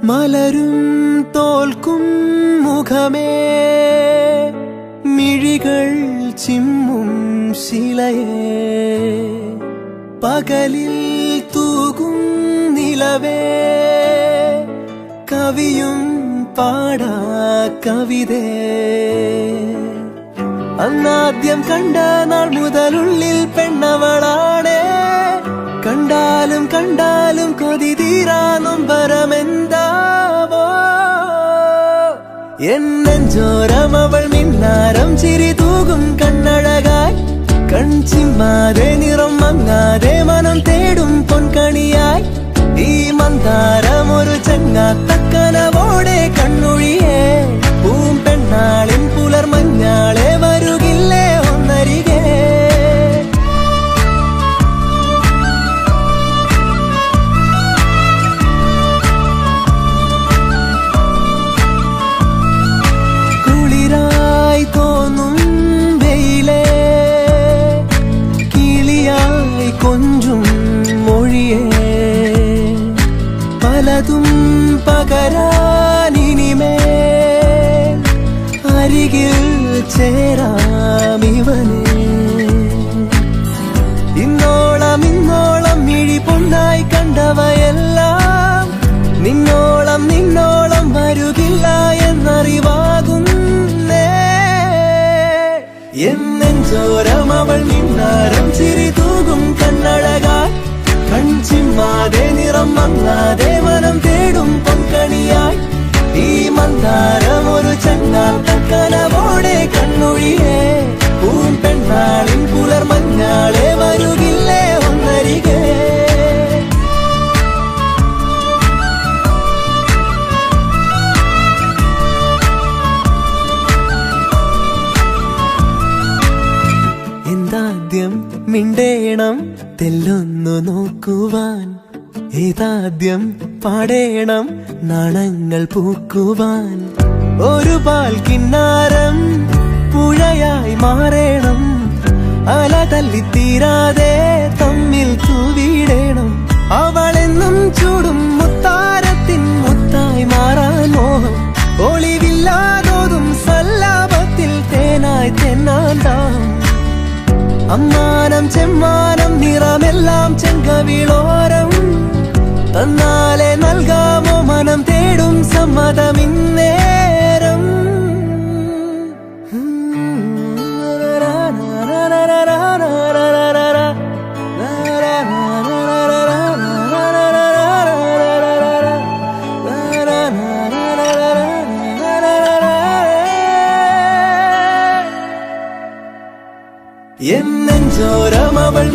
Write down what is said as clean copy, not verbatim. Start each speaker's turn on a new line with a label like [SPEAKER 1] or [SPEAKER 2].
[SPEAKER 1] മലരും തോൽക്കും മുഖമേ മിഴികൾ ചിമ്മും ശിലയേ പകലിൽ തൂകും നിലവേ കവിയും പാടാ കവിതേ അന്നാദ്യം കണ്ട നാൾ മുതലുള്ളിൽ പെണ്ണവളാണേ കണ്ടാലും കണ്ടാലും കൊതി തീരാ നൊമ്പരമെന്താവോ എന്നെഞ്ചോരം അവൾ മിന്നാരം ചിരി തൂകും കണ്ണഴകായി കൺചിമ്മാതെ നിറം മങ്ങാതെ മനം തേടും പൊൻകണിയായി ഈ മന്ദാരം ഒരു ചങ്ങാത്തക്കനവോടെ കണ്ണൊഴിയേ പൂമ്പെണ്ണാളിൻ പുലർമഞ്ഞാളെ വരുകില്ലേ ഒന്നരികെ തോന്നും വെയിലേ കിളിയായി കൊഞ്ചും മൊഴിയേ പലതും പകരാനിനിമേ അരികിൽ ചേരാമിവനേ ഇന്നോളം മിഴി പൊന്നായി കണ്ടവയെല്ലാം നിന്നോളം വരുകില്ല എന്നറിവാകും എന്നെഞ്ചോരം അവൾ മിന്നാരം ചിരി തൂകും കണ്ണഴകായി കൺചിമ്മാതെ നിറം മങ്ങാതെ മനം തേടും പൊൻകണിയായി ഈ മന്ദാരം ഒരു ചങ്ങാത്തക്കനവോടെ കണ്ണൊഴിയേ പൂമ്പെണ്ണാളിൻ പുലർമഞ്ഞാളെ വരുകില്ലേ ഒന്നരികെ എന്താദ്യം മിണ്ടേണം തെല്ലൊന്നു നോക്കുവാൻ ഏതാദ്യം പാടേണം നാണങ്ങൾ പൂക്കുവാൻ ഒരു പാൽ കിന്നാരം പുഴയായി മാറേണം അല തല്ലിത്തീരാതെ തമ്മിൽ തൂവിടേണം അവളെന്നും ചൂടും മുത്താരത്തിൻ മുത്തായി മാറാൻ മോഹം ഒളിവില്ലാതോതും സല്ലാപത്തിൽ തേനായി തെന്നാണ്ടാം അമ്മാനം ചെമ്മാനം നിറമെല്ലാം ചെങ്കവിളോരം തന്നാലെ നൽകാമോ മനം തേടും സമ്മതമിന്നേരം എന്നെഞ്ചോരം അവൾ